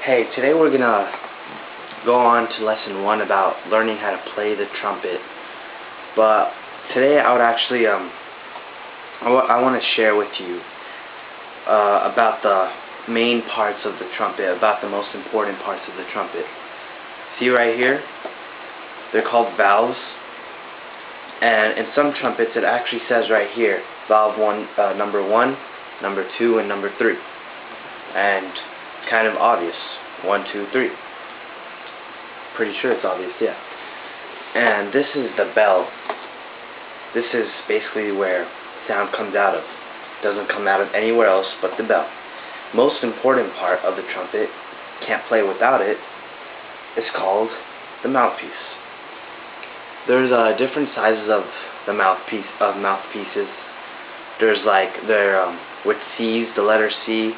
Hey, today we're gonna go on to lesson 1 about learning how to play the trumpet. But today I would actually I want to share with you about the main parts of the trumpet, about the most important parts of the trumpet. See right here? They're called valves. And in some trumpets it actually says right here, valve number 1, number 2, and number 3. And it's kind of obvious. 1, 2, 3. Pretty sure it's obvious, yeah. And this is the bell. This is basically where sound comes out of. It doesn't come out of anywhere else but the bell. Most important part of the trumpet, can't play without it, is called the mouthpiece. There's different sizes of the mouthpieces. There's with C's, the letter C,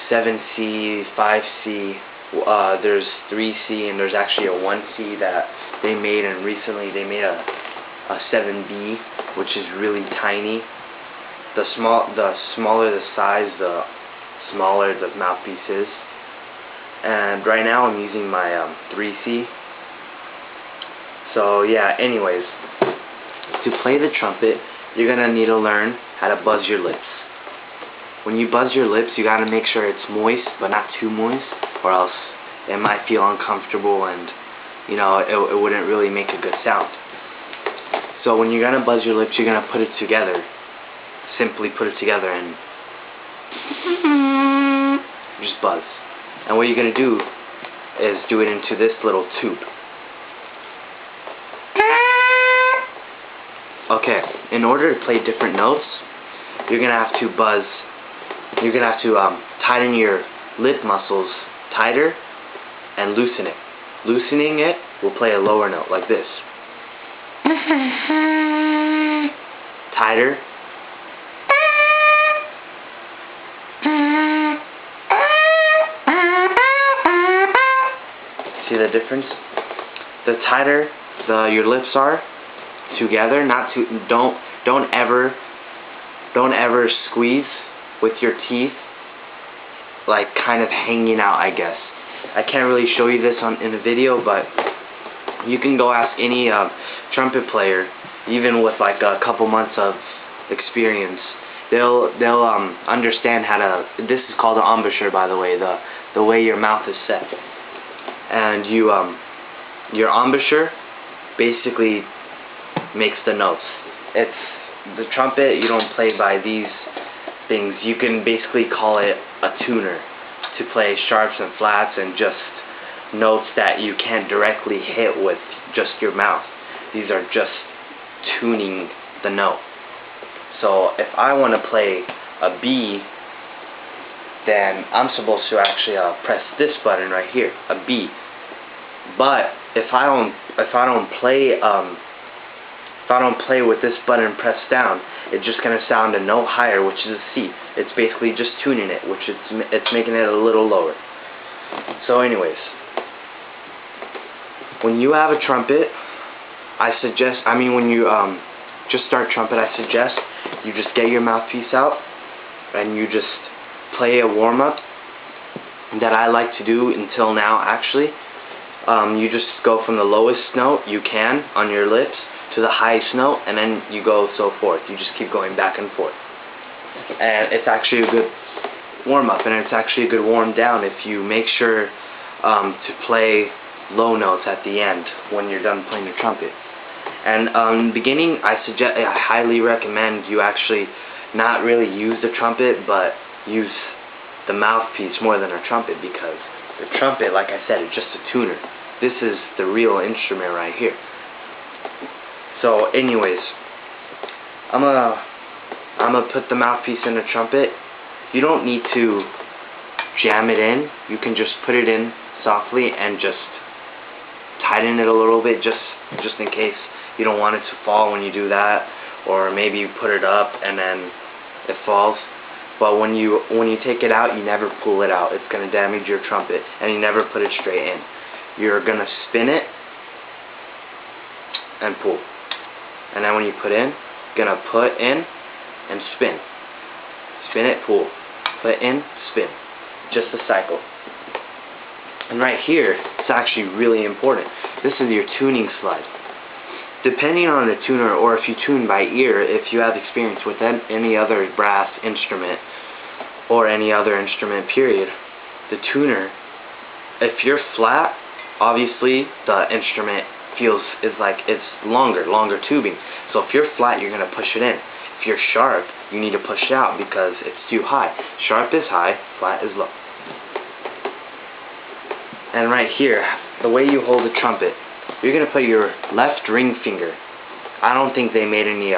7C, 5C, there's 3C, and there's actually a 1C that they made, and recently they made a 7B, which is really tiny. The smaller the size, the smaller the mouthpiece is. And right now I'm using my 3C. So yeah, anyways, to play the trumpet, you're gonna need to learn how to buzz your lips. When you buzz your lips, you gotta make sure it's moist, but not too moist, or else it might feel uncomfortable and, you know, it wouldn't really make a good sound. So when you're gonna buzz your lips, you're gonna put it together. Simply put it together and just buzz. And what you're gonna do is do it into this little tube. Okay, in order to play different notes, you're gonna have to buzz. You're gonna have to tighten your lip muscles tighter and loosen it. Loosening it will play a lower note like this. Tighter. See the difference? The tighter your lips are together, don't ever squeeze with your teeth, like kind of hanging out, I guess. I can't really show you this in a video, but you can go ask any trumpet player, even with like a couple months of experience. They'll understand how to. This is called an embouchure, by the way, the way your mouth is set. And your embouchure basically makes the notes. It's the trumpet. You don't play by these things. You can basically call it a tuner, to play sharps and flats and just notes that you can't directly hit with just your mouth. These are just tuning the note. So if I want to play a B, then I'm supposed to actually press this button right here, a B. But if I don't play with this button pressed down, it's just gonna sound a note higher, which is a C. It's basically just tuning it, which it's making it a little lower. So anyways, when you have a trumpet, when you just start trumpet, I suggest you just get your mouthpiece out and you just play a warm-up that I like to do until now, actually. You just go from the lowest note you can on your lips to the highest note, and then you go so forth. You just keep going back and forth. And it's actually a good warm-up, and it's actually a good warm-down if you make sure to play low notes at the end when you're done playing the trumpet. And in the beginning, I highly recommend you actually not really use the trumpet, but use the mouthpiece more than a trumpet, because the trumpet, like I said, is just a tuner. This is the real instrument right here. So anyways, I'm gonna put the mouthpiece in the trumpet. You don't need to jam it in. You can just put it in softly and just tighten it a little bit, just in case you don't want it to fall when you do that, or maybe you put it up and then it falls. But when you take it out, you never pull it out. It's gonna damage your trumpet, and you never put it straight in. You're gonna spin it and pull. And then when you put in, you're gonna put in and spin. Spin it, pull. Put in, spin. Just a cycle. And right here, it's actually really important. This is your tuning slide. Depending on the tuner, or if you tune by ear, if you have experience with any other brass instrument or any other instrument period, the tuner, if you're flat, obviously the instrument is like it's longer tubing. So if you're flat, you're going to push it in. If you're sharp, you need to push it out because it's too high. Sharp is high, flat is low. And right here, the way you hold the trumpet, you're going to put your left ring finger. I don't think they made any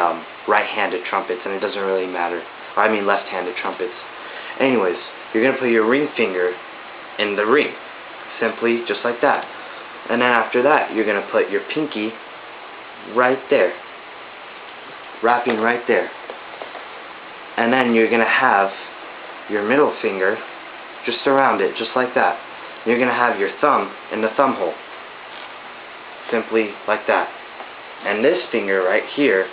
right-handed trumpets, and it doesn't really matter. I mean left-handed trumpets. Anyways, you're going to put your ring finger in the ring. Simply just like that. And then after that, you're going to put your pinky right there. Wrapping right there. And then you're going to have your middle finger just around it, just like that. You're going to have your thumb in the thumb hole. Simply like that. And this finger right here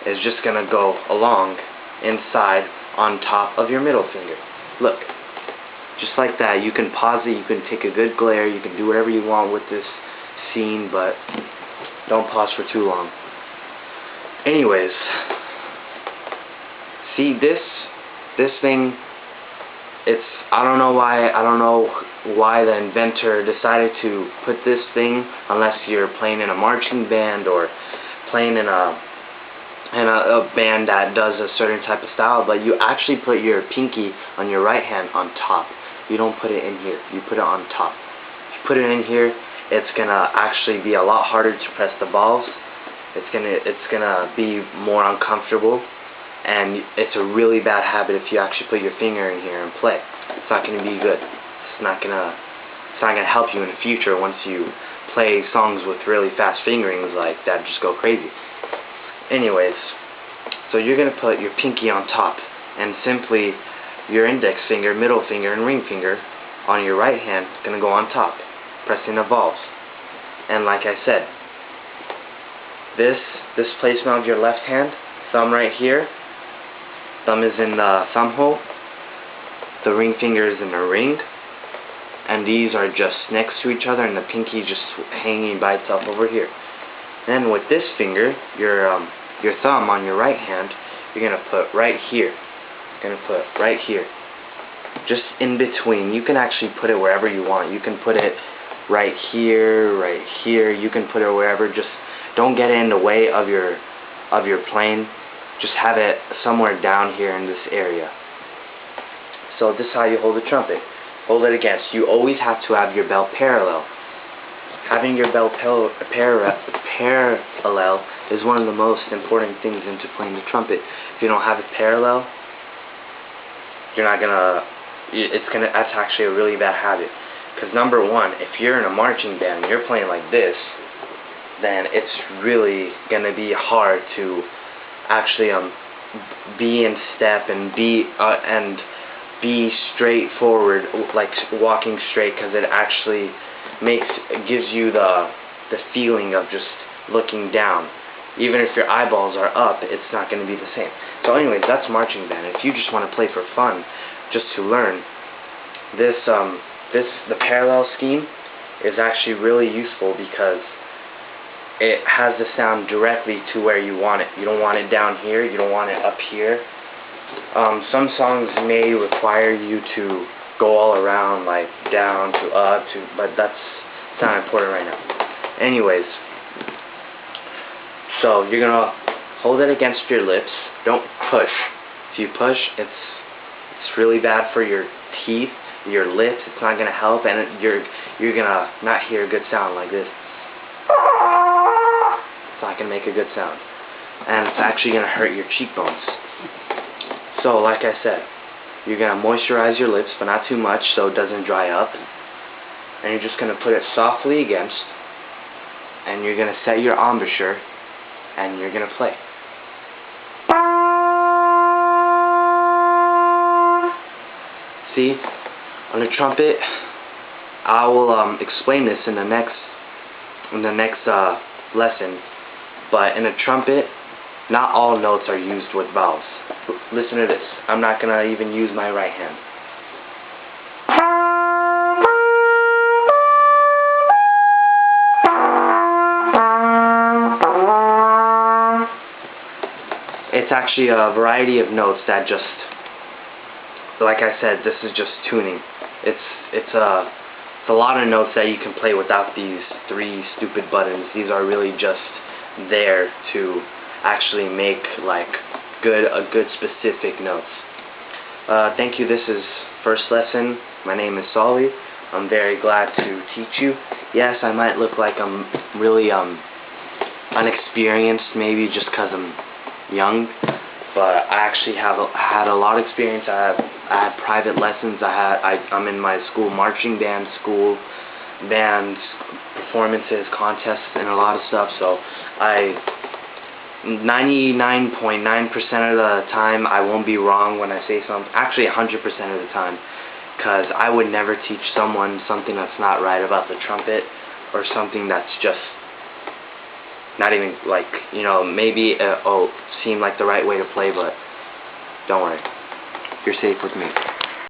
is just going to go along inside on top of your middle finger. Look. Just like that. You can pause it, you can take a good glare, you can do whatever you want with this scene, but don't pause for too long. Anyways, see this thing, I don't know why the inventor decided to put this thing, unless you're playing in a marching band or playing in a band that does a certain type of style, but you actually put your pinky on your right hand on top. You don't put it in here, you put it on top. If you put it in here, it's gonna actually be a lot harder to press the balls. It's gonna be more uncomfortable, and it's a really bad habit if you actually put your finger in here and play. It's not gonna be good. It's not gonna help you in the future once you play songs with really fast fingerings like that. Just go crazy. Anyways, so you're gonna put your pinky on top, and simply your index finger, middle finger, and ring finger on your right hand is gonna go on top, pressing the valves. And like I said, this placement of your left hand, thumb right here, thumb is in the thumb hole, the ring finger is in the ring, and these are just next to each other, and the pinky just hanging by itself over here. Then with this finger, your thumb on your right hand, you're going to put right here. You're going to put right here. Just in between. You can actually put it wherever you want. You can put it right here, right here. You can put it wherever. Just don't get it in the way of your playing. Just have it somewhere down here in this area. So this is how you hold the trumpet. Hold it against. You always have to have your bell parallel. Having your bell parallel is one of the most important things into playing the trumpet. If you don't have it parallel, that's actually a really bad habit. Because number one, if you're in a marching band and you're playing like this, then it's really gonna be hard to actually be in step and be straightforward, like walking straight, because it actually gives you the feeling of just looking down. Even if your eyeballs are up, it's not going to be the same. So anyways, that's marching band. If you just want to play for fun, just to learn, the parallel scheme is actually really useful because it has the sound directly to where you want it. You don't want it down here, you don't want it up here. Some songs may require you to go all around, like down to up to, but that's not important right now. Anyways, so you're gonna hold it against your lips. Don't push. If you push, it's really bad for your teeth, your lips. It's not gonna help, and you're gonna not hear a good sound like this. It's not gonna make a good sound, and it's actually gonna hurt your cheekbones. So like I said, you're going to moisturize your lips, but not too much so it doesn't dry up. And you're just going to put it softly against, and you're going to set your embouchure, and you're going to play. See, on the trumpet, I will explain this in the next lesson, but in a trumpet, not all notes are used with vowels. Listen to this. I'm not going to even use my right hand. it's actually a variety of notes that just, like I said, this is just tuning. It's a lot of notes that you can play without these 3 stupid buttons. These are really just there to actually make like a good specific notes. Thank you. This is first lesson. My name is Solly. I'm very glad to teach you. Yes, I might look like I'm really unexperienced, maybe just because I'm young, but I actually had a lot of experience. I had private lessons. I'm in my school marching band, school bands, performances, contests, and a lot of stuff. So 99.9% of the time I won't be wrong when I say something. Actually 100% of the time, because I would never teach someone something that's not right about the trumpet, or something that's just not even, like, you know, maybe it'll seem like the right way to play, but don't worry, you're safe with me.